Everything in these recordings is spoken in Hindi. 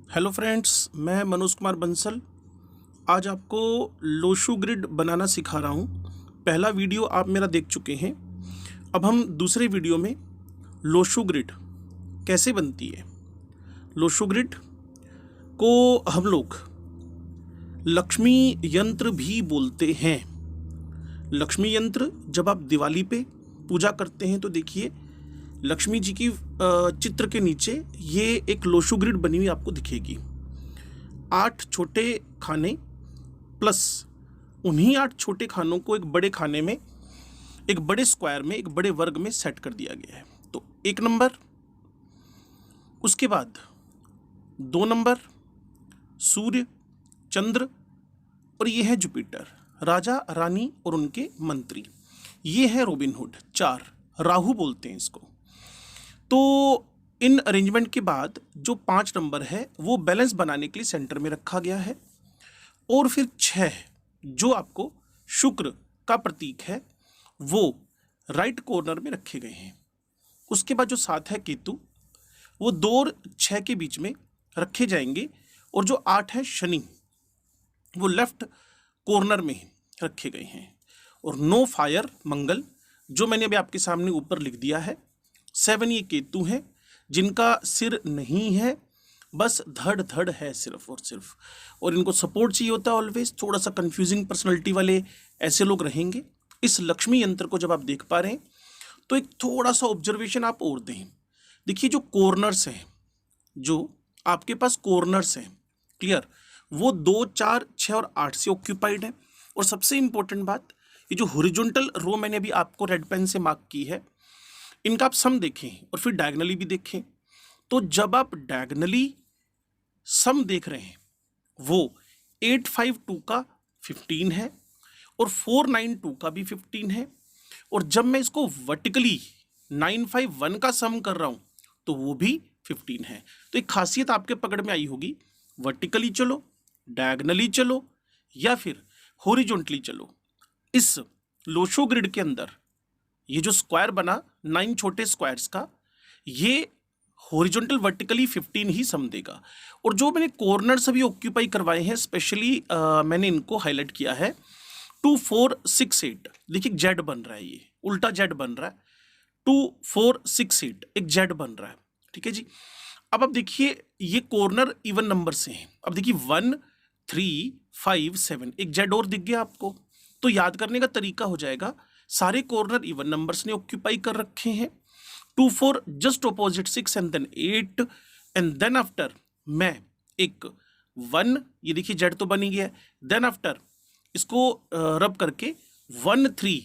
हेलो फ्रेंड्स, मैं मनोज कुमार बंसल आज आपको लोशू ग्रिड बनाना सिखा रहा हूँ। पहला वीडियो आप मेरा देख चुके हैं। अब हम दूसरे वीडियो में लोशू ग्रिड कैसे बनती है। लोशू ग्रिड को हम लोग लक्ष्मी यंत्र भी बोलते हैं। लक्ष्मी यंत्र जब आप दिवाली पे पूजा करते हैं तो देखिए लक्ष्मी जी की चित्र के नीचे ये एक लोशू ग्रिड बनी हुई आपको दिखेगी। 8 छोटे खाने प्लस उन्हीं 8 छोटे खानों को एक बड़े खाने में, एक बड़े स्क्वायर में, एक बड़े वर्ग में सेट कर दिया गया है। तो 1 नंबर, उसके बाद 2 नंबर सूर्य, चंद्र और ये है जुपिटर, राजा रानी और उनके मंत्री। ये है रॉबिन हुड। 4 राहु बोलते हैं इसको। तो इन अरेंजमेंट के बाद जो 5 नंबर है वो बैलेंस बनाने के लिए सेंटर में रखा गया है। और फिर 6 जो आपको शुक्र का प्रतीक है वो राइट कॉर्नर में रखे गए हैं। उसके बाद जो 7 है केतु, वो 2 और 6 के बीच में रखे जाएंगे। और जो 8 है शनि, वो लेफ्ट कॉर्नर में रखे गए हैं। और 9 फायर मंगल, जो मैंने अभी आपके सामने ऊपर लिख दिया है। 7 ये केतु हैं जिनका सिर नहीं है, बस धड़ धड़ है सिर्फ और सिर्फ, और इनको सपोर्ट चाहिए होता है ऑलवेज। थोड़ा सा कंफ्यूजिंग पर्सनैलिटी वाले ऐसे लोग रहेंगे। इस लक्ष्मी यंत्र को जब आप देख पा रहे हैं तो एक थोड़ा सा ऑब्जर्वेशन आप और दें। देखिए जो कॉर्नर्स हैं, जो आपके पास कॉर्नर्स हैं, क्लियर, वो 2, 4, 6 और 8 से ऑक्यूपाइड है। और सबसे इंपॉर्टेंट बात, ये जो हॉरिजॉन्टल रो मैंने अभी आपको रेड पेन से मार्क की है, इनका आप सम देखें और फिर डायगनली भी देखें। तो जब आप डायगनली सम देख रहे हैं वो 852 का 15 है और 492 का भी 15 है। और जब मैं इसको वर्टिकली 951 का सम कर रहा हूं तो वो भी 15 है। तो एक खासियत आपके पकड़ में आई होगी, वर्टिकली चलो, डायगनली चलो या फिर हॉरिजॉन्टली चलो। इस लोशो ग्रिड के अंदर ये जो स्क्वायर बना 9 छोटे स्क्वायर्स का, ये हॉरिजॉन्टल वर्टिकली 15 ही सम देगा। और जो मैंने कॉर्नर्स अभी ऑक्यूपाई करवाए हैं स्पेशली मैंने इनको हाईलाइट किया है। 2, 4, 6, 8, देखिए जेड बन रहा है, ये उल्टा जेड बन रहा है। 2, 4, 6, 8 एक जेड बन रहा है, ठीक है जी। अब देखिए ये कॉर्नर इवन नंबर से हैं। अब देखिए 1, 3, 5, 7 एक जेड और दिख गया आपको। तो याद करने का तरीका हो जाएगा, सारे कॉर्नर इवन नंबर्स ने ऑक्यूपाई कर रखे हैं। 2, 4 just opposite 6 and then 8 and then after मैं एक 1, ये देखिए जेड तो बन ही गया। देन आफ्टर इसको रब करके 1, 3,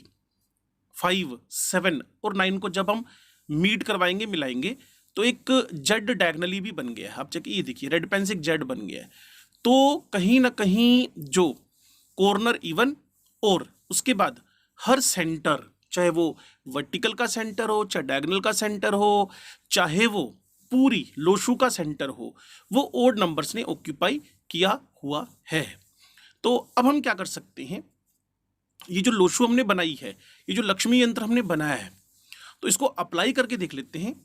5, 7 और 9 को जब हम मीट करवाएंगे, मिलाएंगे, तो एक जेड डायगनली भी बन गया है। आप चेक, ये देखिए रेड पेन से एक जेड बन गया है। तो कहीं ना कहीं जो कॉर्नर इवन और उसके बाद हर सेंटर, चाहे वो वर्टिकल का सेंटर हो, चाहे डायगोनल का सेंटर हो, चाहे वो पूरी लोशू का सेंटर हो, वो ओड नंबर्स ने ऑक्यूपाई किया हुआ है। तो अब हम क्या कर सकते हैं, ये जो लोशू हमने बनाई है, ये जो लक्ष्मी यंत्र हमने बनाया है, तो इसको अप्लाई करके देख लेते हैं।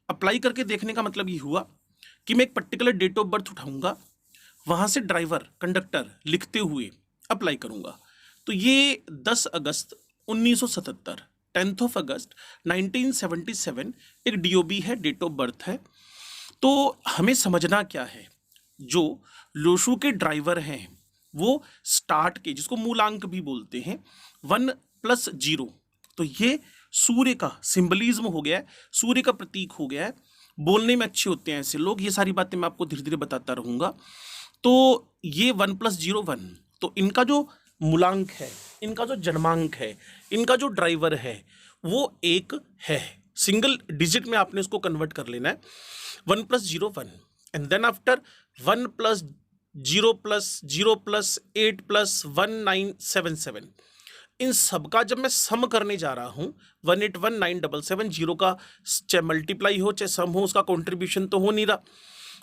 अप्लाई करके देखने का मतलब ये हुआ कि मैं एक पर्टिकुलर डेट ऑफ बर्थ उठाऊंगा, वहां से ड्राइवर, कंडक्टर लिखते हुए अप्लाई करूंगा। तो ये 10 अगस्त 1977, 10th of अगस्त 1977 एक डीओबी है, डेट ऑफ बर्थ है। तो हमें समझना क्या है, जो लोशू के ड्राइवर हैं वो स्टार्ट के, जिसको मूलांक भी बोलते हैं, 1 + 0, तो ये सूर्य का सिंबलिज्म हो गया है, सूर्य का प्रतीक हो गया है। बोलने में अच्छे होते हैं ऐसे लोग, ये सारी बातें मैं आपको धीरे धीरे बताता रहूंगा। तो ये 1 + 0 1, तो इनका जो मूलांक है, इनका जो जन्मांक है, इनका जो ड्राइवर है वो 1 है। सिंगल डिजिट में आपने उसको कन्वर्ट कर लेना है। 1 + 0 1 एंड देन आफ्टर 1 + 0 + 0 + 8 + 1977, इन सब का जब मैं सम करने जा रहा हूं, 1819777, जीरो का चाहे मल्टीप्लाई हो चाहे सम हो, उसका कॉन्ट्रीब्यूशन तो हो नहीं रहा।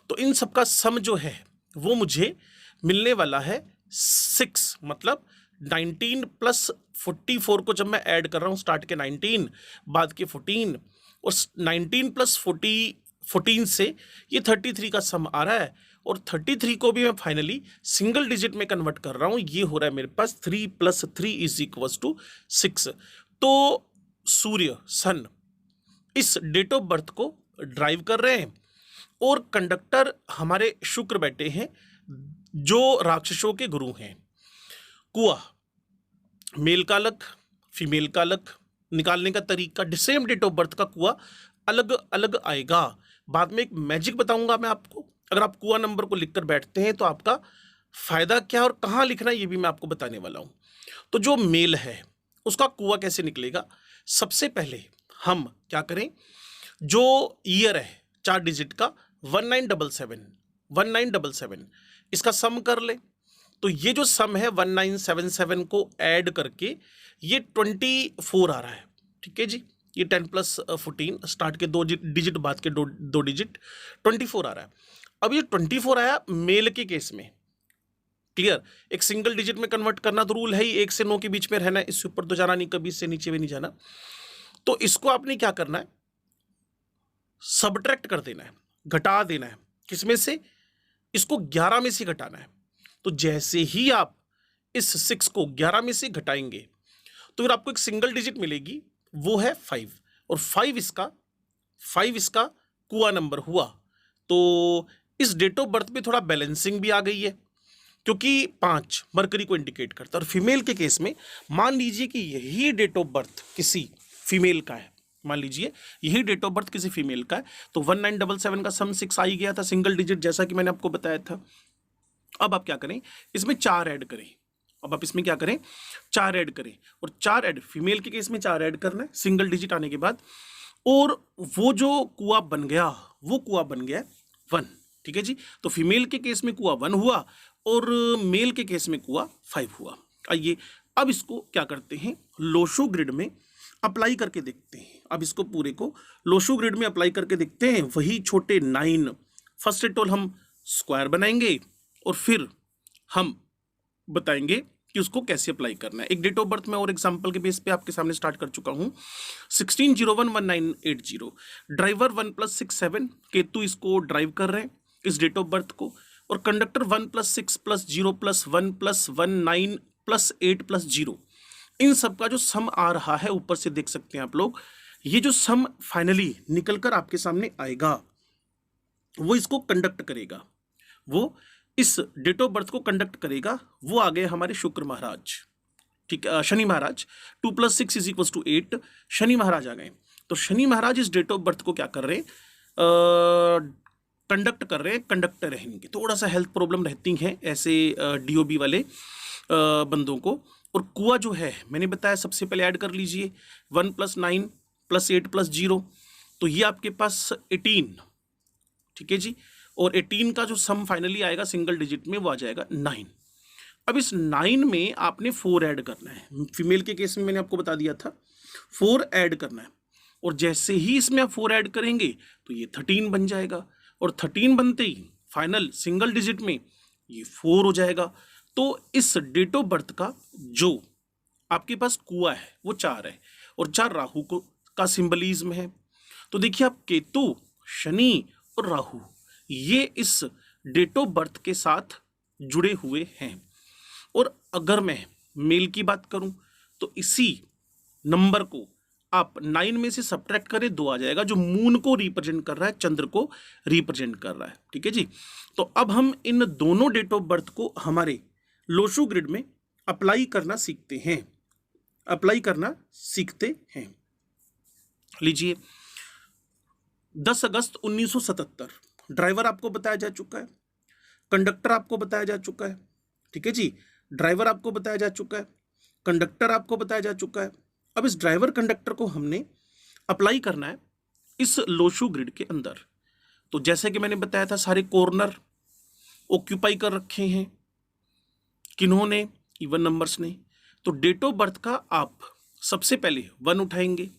तो इन सब का सम जो है वो मुझे मिलने वाला है 6, मतलब 19 + 44 को जब मैं ऐड कर रहा हूँ, स्टार्ट के 19 बाद के 14 और 19 + 14 से ये 33 का सम आ रहा है, और 33 को भी मैं फाइनली सिंगल डिजिट में कन्वर्ट कर रहा हूं। ये हो रहा है मेरे पास 3 + 3 = 6। तो सूर्य सन इस डेट ऑफ बर्थ को ड्राइव कर रहे हैं, और कंडक्टर हमारे शुक्र बैठे हैं जो राक्षसों के गुरु हैं। कुआ मेल का अलग, फीमेल का अलग, निकालने का तरीका सेम डेट ऑफ बर्थ का कुआ अलग अलग आएगा। बाद में एक मैजिक बताऊंगा मैं आपको। अगर आप कुआ नंबर को लिखकर बैठते हैं तो आपका फायदा क्या और कहाँ लिखना है ये भी मैं आपको बताने वाला हूं। तो जो मेल है उसका कुआ कैसे निकलेगा, सबसे पहले हम क्या करें, जो ईयर है 4 डिजिट का 1977 इसका सम कर ले। तो ये जो सम है 1977 को ऐड करके ये 24 आ रहा है। ठीक है जी, ये 10 + 14 स्टार्ट के 2 डिजिट बाद के दो डिजिट 24 आ रहा है। अब ये 24 आया मेल के केस में, क्लियर। एक सिंगल डिजिट में कन्वर्ट करना तो रूल है ही, 1 से 9 के बीच में रहना है, इससे ऊपर तो जाना नहीं, कभी इससे नीचे भी नहीं जाना। तो इसको आपने क्या करना है, सबट्रैक्ट कर देना है, घटा देना है। किसमें से, इसको 11 में से घटाना है। तो जैसे ही आप इस 6 को 11 में से घटाएंगे तो फिर आपको एक सिंगल डिजिट मिलेगी, वो है 5, और 5 इसका कुआ नंबर हुआ। तो इस डेट ऑफ बर्थ में थोड़ा बैलेंसिंग भी आ गई है, क्योंकि 5 मरकरी को इंडिकेट करता है। और फीमेल के केस में मान लीजिए कि यही डेट ऑफ बर्थ किसी फीमेल का है, मान लीजिए यही डेट ऑफ बर्थ किसी फीमेल का है, तो 1977 का सम 6 आ ही गया था, सिंगल डिजिट, जैसा कि मैंने आपको बताया था। अब आप क्या करें, इसमें 4 ऐड करें। अब आप इसमें क्या करें, 4 ऐड करें, और 4 ऐड फीमेल के केस में 4 ऐड करना है सिंगल डिजिट आने के बाद, और वो जो कुआ बन गया वो कुआ बन गया 1। ठीक है जी, तो फीमेल के केस में कुआ 1 हुआ और मेल के केस में कुआ 5 हुआ। आइए अब इसको क्या करते हैं, लोशो ग्रिड में अप्लाई करके देखते हैं। अब इसको पूरे को लोशो ग्रिड में अप्लाई करके देखते हैं। वही छोटे 9 फर्स्ट ऑफ ऑल हम स्क्वायर बनाएंगे, और फिर हम बताएंगे कि उसको कैसे अप्लाई करना है। एक डेट ऑफ बर्थ में और एग्जांपल के बेस पे आपके सामने स्टार्ट कर चुका हूं। 16011980 ड्राइवर 1 + 6 7 केतु इसको ड्राइव कर रहे हैं इस डेट ऑफ बर्थ को, और कंडक्टर 1 + 6 + 0 + 1 + 1 9 + 8 + 0, इन सब का जो सम आ रहा है ऊपर से देख सकते हैं आप लोग। ये जो सम फाइनली निकलकर आपके सामने आएगा वो इसको कंडक्ट करेगा, वो इस डेट ऑफ बर्थ को कंडक्ट करेगा। वो आ गए हमारे शुक्र महाराज, ठीक है, शनि महाराज। 2 + 6 = 8, शनि महाराज आ गए। तो शनि महाराज इस डेट ऑफ बर्थ को क्या कर रहे हैं, कंडक्ट कर रहे हैं, कंडक्टर रहेंगे। थोड़ा सा हेल्थ प्रॉब्लम रहती हैं ऐसे डीओबी वाले बंदों को। और कुआ जो है मैंने बताया, सबसे पहले ऐड कर लीजिए 1 + 9 + 8 + 0, तो ये आपके पास 18। ठीक है जी, और 18 का जो सम फाइनली आएगा सिंगल डिजिट में वो आ जाएगा 9। अब इस 9 में आपने 4 ऐड करना है। फीमेल के केस में मैंने आपको बता दिया था 4 ऐड करना है, और जैसे ही इसमें आप 4 ऐड करेंगे तो ये 13 बन जाएगा, और 13 बनते ही फाइनल सिंगल डिजिट में ये 4 हो जाएगा। तो इस डेट ऑफ बर्थ का जो आपके पास कुआ है वो 4 है, और 4 राहु को का सिंबलिज्म है। तो देखिए आप केतु, शनि और राहु ये इस डेट ऑफ बर्थ के साथ जुड़े हुए हैं। और अगर मैं मेल की बात करूं तो इसी नंबर को आप 9 में से सब्ट्रैक्ट करें 2 आ जाएगा, जो मून को रिप्रेजेंट कर रहा है, चंद्र को रिप्रेजेंट कर रहा है। ठीक है जी, तो अब हम इन दोनों डेट ऑफ बर्थ को हमारे लोशो ग्रिड में अप्लाई करना सीखते हैं। लीजिए 10 अगस्त 1977 ड्राइवर आपको बताया जा चुका है, कंडक्टर आपको बताया जा चुका है। ठीक है जी, ड्राइवर आपको बताया जा चुका है, कंडक्टर आपको बताया जा चुका है। अब इस ड्राइवर कंडक्टर को हमने अप्लाई करना है इस लोशो ग्रिड के अंदर। तो जैसे कि मैंने बताया था सारे कॉर्नर ऑक्यूपाई कर रखे हैं किन्होंने, इवन नंबर्स ने। तो डेट ऑफ बर्थ का आप सबसे पहले 1 उठाएंगे,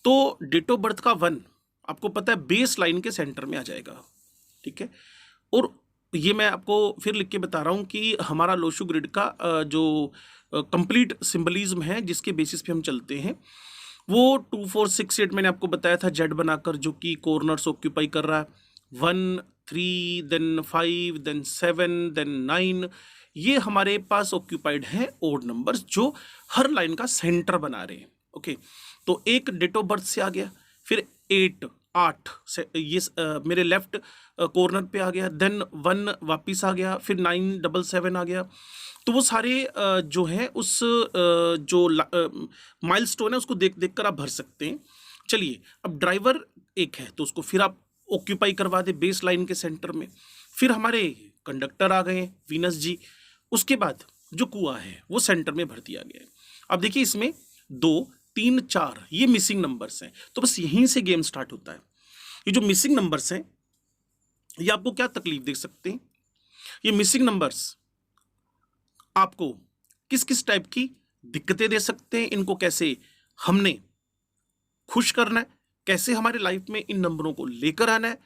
तो डेट ऑफ बर्थ का 1 आपको पता है बेस लाइन के सेंटर में आ जाएगा। ठीक है, और ये मैं आपको फिर लिख के बता रहा हूँ कि हमारा लोशो ग्रिड का जो कंप्लीट सिंबलिज्म है जिसके बेसिस पे हम चलते हैं, वो 2 4 6 8 मैंने आपको बताया था जेड बनाकर, जो कि कॉर्नर्स ऑक्यूपाई कर रहा है। 1 3 देन 5 देन 7 देन 9, ये हमारे पास ऑक्यूपाइड हैं ओड नंबर्स जो हर लाइन का सेंटर बना रहे हैं। ओके, तो एक डेट ऑफ बर्थ से आ गया, फिर 8 से ये मेरे लेफ्ट कॉर्नर पे आ गया, देन 1 वापिस आ गया, फिर 9 7 7 आ गया। तो वो सारे जो हैं उस जो माइलस्टोन है उसको देख देख कर आप भर सकते हैं। चलिए, अब ड्राइवर एक है तो उसको फिर आप ऑक्यूपाई करवा दे बेस लाइन के सेंटर में। फिर हमारे कंडक्टर आ गए हैं वीनस जी, उसके बाद जो कुआं है वो सेंटर में भर दिया गया है। अब देखिए इसमें 2 3 4 ये मिसिंग नंबर्स हैं, तो बस यहीं से गेम स्टार्ट होता है। ये जो मिसिंग नंबर्स हैं ये आपको क्या तकलीफ दे सकते हैं, ये मिसिंग नंबर्स आपको किस किस टाइप की दिक्कतें दे सकते हैं, इनको कैसे हमने खुश करना है, कैसे हमारे लाइफ में इन नंबरों को लेकर आना है,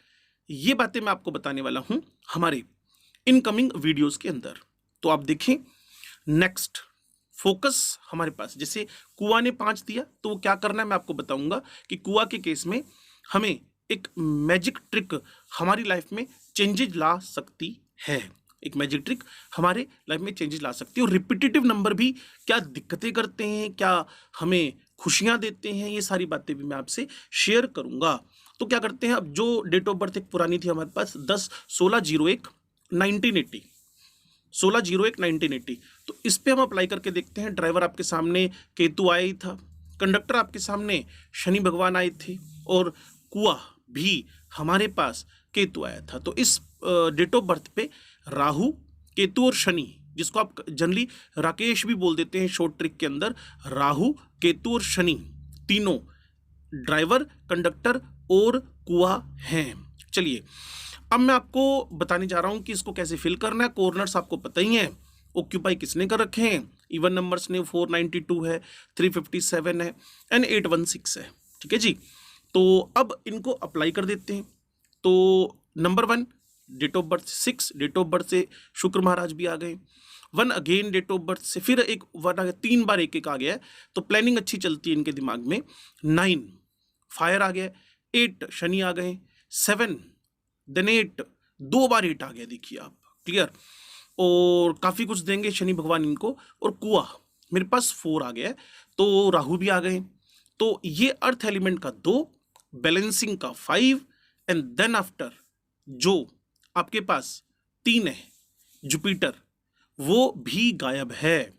ये बातें मैं आपको बताने वाला हूं हमारे इनकमिंग वीडियोस के अंदर। तो आप देखें, नेक्स्ट फोकस हमारे पास, जैसे कुआं ने 5 दिया तो वो क्या करना है मैं आपको बताऊंगा कि कुआं के केस में हमें एक मैजिक ट्रिक हमारी लाइफ में चेंजेस ला सकती है। एक मैजिक ट्रिक हमारे लाइफ में चेंजेस ला सकती है। और रिपीटेटिव नंबर भी क्या दिक्कतें करते हैं, क्या हमें खुशियां देते हैं, ये सारी बातें भी मैं आपसे शेयर करूंगा। तो क्या करते हैं, अब जो डेट ऑफ बर्थ एक पुरानी थी हमारे पास 10/16/01/1980, 16/01/1980, तो इस पे हम अप्लाई करके देखते हैं। ड्राइवर आपके सामने केतु आया ही था, कंडक्टर आपके सामने शनि भगवान आए थे, और कुआं भी हमारे पास केतु आया था। तो इस डेट ऑफ बर्थ पे राहु, केतु और शनि, जिसको आप जनरली राकेश भी बोल देते हैं शॉर्ट ट्रिक के अंदर, राहु, केतु और शनि तीनों ड्राइवर, कंडक्टर और कुआं हैं। चलिए, अब मैं आपको बताने जा रहा हूं कि इसको कैसे फिल करना है। कॉर्नर्स आपको पता ही है ऑक्यूपाई किसने कर रखे हैं, इवन नंबर्स ने 492 है, 357 है एंड 816 है। ठीक है जी, तो अब इनको अप्लाई कर देते हैं। तो number 1 date of birth 6, date of birth से शुक्र महाराज भी आ गए। 1 अगेन डेट ऑफ बर्थ से फिर एक 1 आ गया, 3 बार एक एक आ गया है, तो प्लानिंग अच्छी चलती है इनके दिमाग में। 9 फायर आ गया, 8 शनि आ गए, 7 देन 8 2 बार 8 आ गया, देखिए आप क्लियर, और काफी कुछ देंगे शनि भगवान इनको। और कुआं मेरे पास 4 आ गया है, तो राहु भी आ गए। तो ये अर्थ एलिमेंट का 2, बैलेंसिंग का 5 एंड देन आफ्टर जो आपके पास 3 है जुपिटर, वो भी गायब है।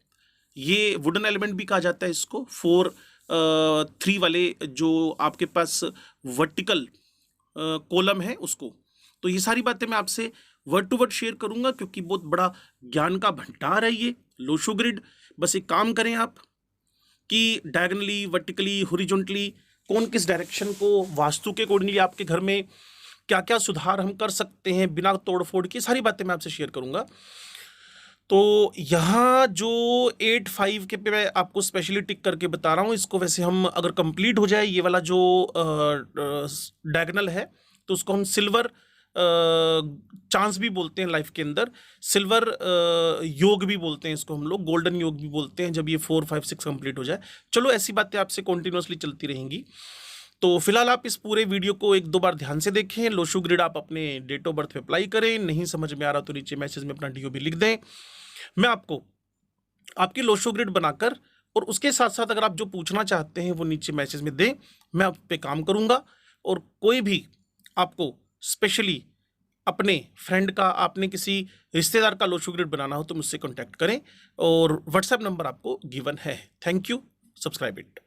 ये वुडन एलिमेंट भी कहा जाता है इसको, 4 3 वाले जो आपके पास वर्टिकल कॉलम है उसको। तो ये सारी बातें मैं आपसे वर्ड टू वर्ड शेयर करूंगा, क्योंकि बहुत बड़ा ज्ञान का भंडार है ये लोशो ग्रिड। बस एक काम करें आप कि डायगोनली, वर्टिकली, हॉरिजॉन्टली कौन किस डायरेक्शन को वास्तु के अकॉर्डिंगली आपके घर में क्या क्या सुधार हम कर सकते हैं बिना तोड़फोड़ की, सारी बातें मैं आपसे शेयर करूंगा। तो यहाँ जो 8 5 के पे मैं आपको स्पेशली टिक करके बता रहा हूँ, इसको वैसे हम अगर कंप्लीट हो जाए ये वाला जो डायगोनल है, तो उसको हम सिल्वर चांस भी बोलते हैं लाइफ के अंदर, सिल्वर योग भी बोलते हैं इसको हम लोग, गोल्डन योग भी बोलते हैं जब ये 4 5 6 कंप्लीट हो जाए। चलो, ऐसी बातें आपसे कंटिन्यूअसली चलती रहेंगी। तो फिलहाल आप इस पूरे वीडियो को 1-2 बार ध्यान से देखें। लोशो ग्रिड आप अपने डेट ऑफ बर्थ पे अप्लाई करें, नहीं समझ में आ रहा तो नीचे मैसेज में अपना DOB लिख दें। मैं आपको आपकी लोशो ग्रिड बनाकर, और उसके साथ साथ अगर आप जो पूछना चाहते हैं वो नीचे मैसेज में दें, मैं आप पे काम करूंगा। और कोई भी आपको स्पेशली अपने फ्रेंड का, आपने किसी रिश्तेदार का लोशो ग्रिड बनाना हो तो मुझसे कॉन्टैक्ट करें, और व्हाट्सएप नंबर आपको गिवन है। Thank you, subscribe it.